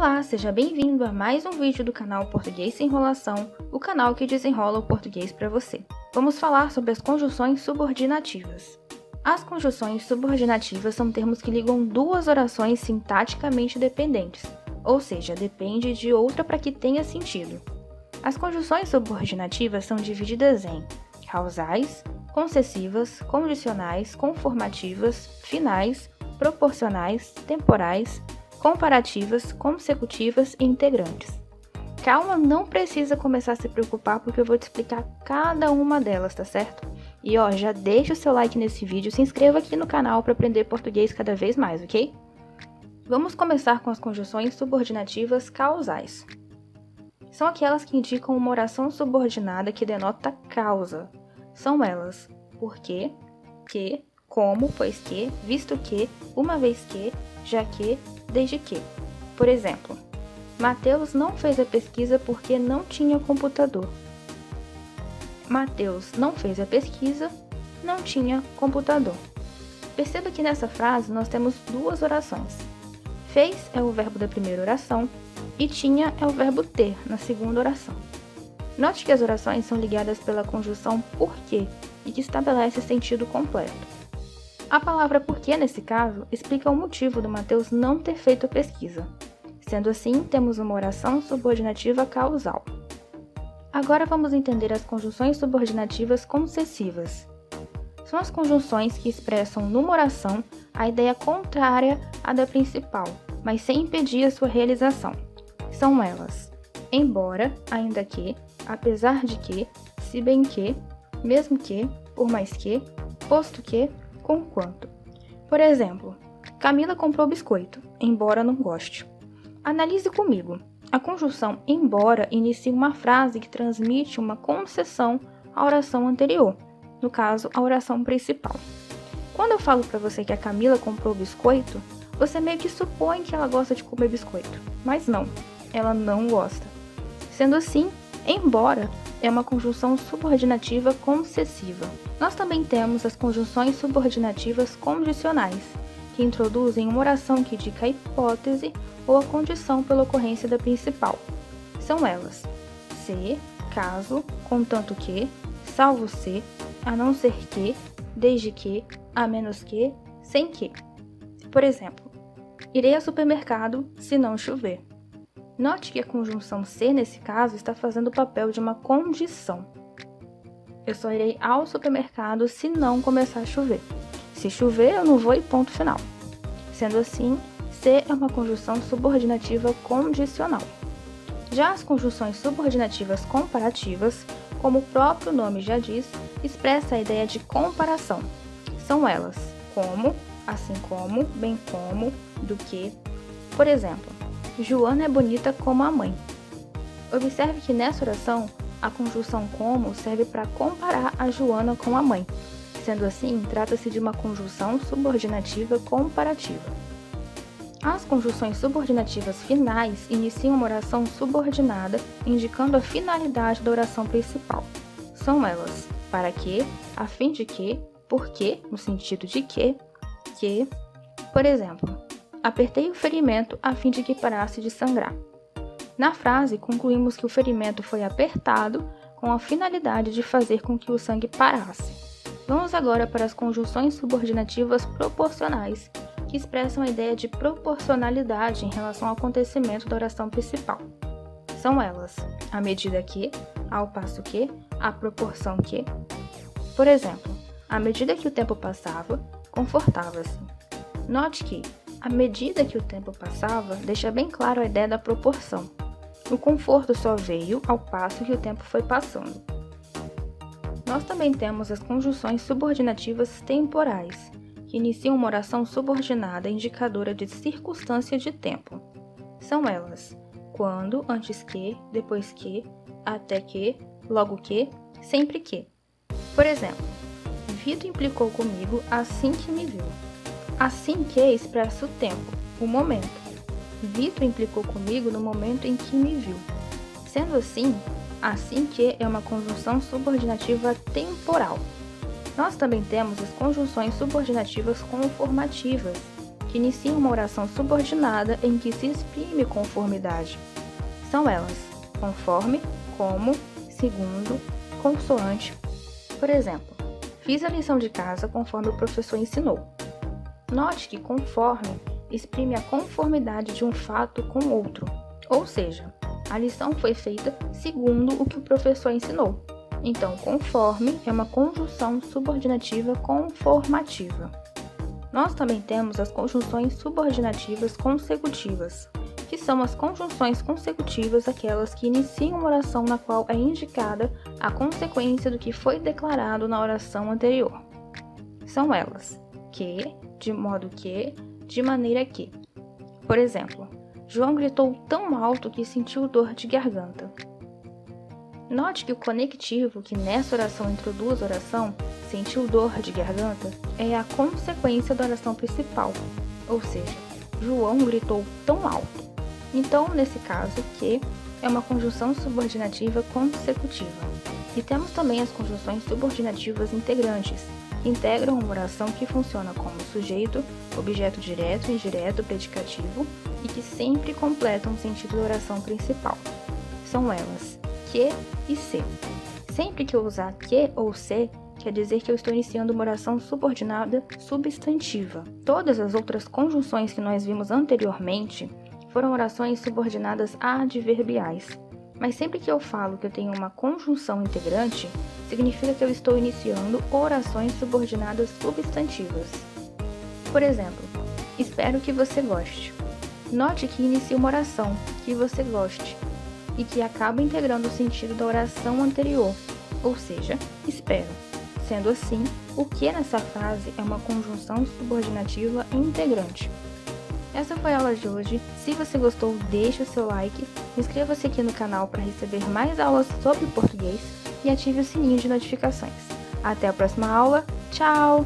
Olá, seja bem-vindo a mais um vídeo do canal Português Sem Enrolação, o canal que desenrola o português para você. Vamos falar sobre as conjunções subordinativas. As conjunções subordinativas são termos que ligam duas orações sintaticamente dependentes, ou seja, depende de outra para que tenha sentido. As conjunções subordinativas são divididas em causais, concessivas, condicionais, conformativas, finais, proporcionais, temporais, comparativas, consecutivas e integrantes. Calma, não precisa começar a se preocupar porque eu vou te explicar cada uma delas, tá certo? E já deixa o seu like nesse vídeo, se inscreva aqui no canal para aprender português cada vez mais, ok? Vamos começar com as conjunções subordinativas causais. São aquelas que indicam uma oração subordinada que denota causa. São elas porque, que, como, pois que, visto que, uma vez que, já que, desde que. Por exemplo, Mateus não fez a pesquisa porque não tinha computador. Mateus não fez a pesquisa, não tinha computador. Perceba que nessa frase nós temos duas orações. Fez é o verbo da primeira oração e tinha é o verbo ter na segunda oração. Note que as orações são ligadas pela conjunção porque e que estabelece sentido completo. A palavra porque, nesse caso, explica o motivo do Mateus não ter feito a pesquisa. Sendo assim, temos uma oração subordinativa causal. Agora vamos entender as conjunções subordinativas concessivas. São as conjunções que expressam numa oração a ideia contrária à da principal, mas sem impedir a sua realização. São elas: embora, ainda que, apesar de que, se bem que, mesmo que, por mais que, posto que, conquanto. Por exemplo, Camila comprou biscoito, embora não goste. Analise comigo. A conjunção embora inicia uma frase que transmite uma concessão à oração anterior, no caso, a oração principal. Quando eu falo para você que a Camila comprou biscoito, você meio que supõe que ela gosta de comer biscoito, mas não, ela não gosta. Sendo assim, embora é uma conjunção subordinativa concessiva. Nós também temos as conjunções subordinativas condicionais, que introduzem uma oração que indica a hipótese ou a condição pela ocorrência da principal. São elas: se, caso, contanto que, salvo se, a não ser que, desde que, a menos que, sem que. Por exemplo, irei ao supermercado se não chover. Note que a conjunção se, nesse caso, está fazendo o papel de uma condição. Eu só irei ao supermercado se não começar a chover. Se chover, eu não vou e ponto final. Sendo assim, se é uma conjunção subordinativa condicional. Já as conjunções subordinativas comparativas, como o próprio nome já diz, expressa a ideia de comparação. São elas: como, assim como, bem como, do que. Por exemplo, Joana é bonita como a mãe. Observe que nessa oração, a conjunção como serve para comparar a Joana com a mãe. Sendo assim, trata-se de uma conjunção subordinativa comparativa. As conjunções subordinativas finais iniciam uma oração subordinada, indicando a finalidade da oração principal. São elas: para que, a fim de que, porque, no sentido de que. Por exemplo, apertei o ferimento a fim de que parasse de sangrar. Na frase, concluímos que o ferimento foi apertado com a finalidade de fazer com que o sangue parasse. Vamos agora para as conjunções subordinativas proporcionais, que expressam a ideia de proporcionalidade em relação ao acontecimento da oração principal. São elas: à medida que, ao passo que, à proporção que. Por exemplo, à medida que o tempo passava, confortava-se. Note que, à medida que o tempo passava, deixa bem claro a ideia da proporção. O conforto só veio ao passo que o tempo foi passando. Nós também temos as conjunções subordinativas temporais, que iniciam uma oração subordinada indicadora de circunstância de tempo. São elas: quando, antes que, depois que, até que, logo que, sempre que. Por exemplo, Vitor implicou comigo assim que me viu. Assim que expressa o tempo, o momento. Vitor implicou comigo no momento em que me viu. Sendo assim que é uma conjunção subordinativa temporal. Nós também temos as conjunções subordinativas conformativas, que iniciam uma oração subordinada em que se exprime conformidade. São elas: conforme, como, segundo, consoante. Por exemplo, fiz a lição de casa conforme o professor ensinou. Note que conforme exprime a conformidade de um fato com outro, ou seja, a lição foi feita segundo o que o professor ensinou. Então, conforme é uma conjunção subordinativa conformativa. Nós também temos as conjunções subordinativas consecutivas, que são as conjunções consecutivas aquelas que iniciam uma oração na qual é indicada a consequência do que foi declarado na oração anterior. São elas: que, de modo que, de maneira que. Por exemplo, João gritou tão alto que sentiu dor de garganta. Note que o conectivo que nessa oração introduz a oração, sentiu dor de garganta, é a consequência da oração principal, ou seja, João gritou tão alto. Então, nesse caso, que é uma conjunção subordinativa consecutiva. E temos também as conjunções subordinativas integrantes, que integram uma oração que funciona como sujeito, objeto direto, indireto, predicativo e que sempre completam o sentido da oração principal. São elas: que e se. Sempre que eu usar que ou se, quer dizer que eu estou iniciando uma oração subordinada substantiva. Todas as outras conjunções que nós vimos anteriormente foram orações subordinadas adverbiais. Mas sempre que eu falo que eu tenho uma conjunção integrante, significa que eu estou iniciando orações subordinadas substantivas. Por exemplo, espero que você goste. Note que inicia uma oração, que você goste, e que acaba integrando o sentido da oração anterior, ou seja, espero. Sendo assim, o que nessa frase é uma conjunção subordinativa integrante. Essa foi a aula de hoje. Se você gostou, deixe o seu like, inscreva-se aqui no canal para receber mais aulas sobre português e ative o sininho de notificações. Até a próxima aula. Tchau!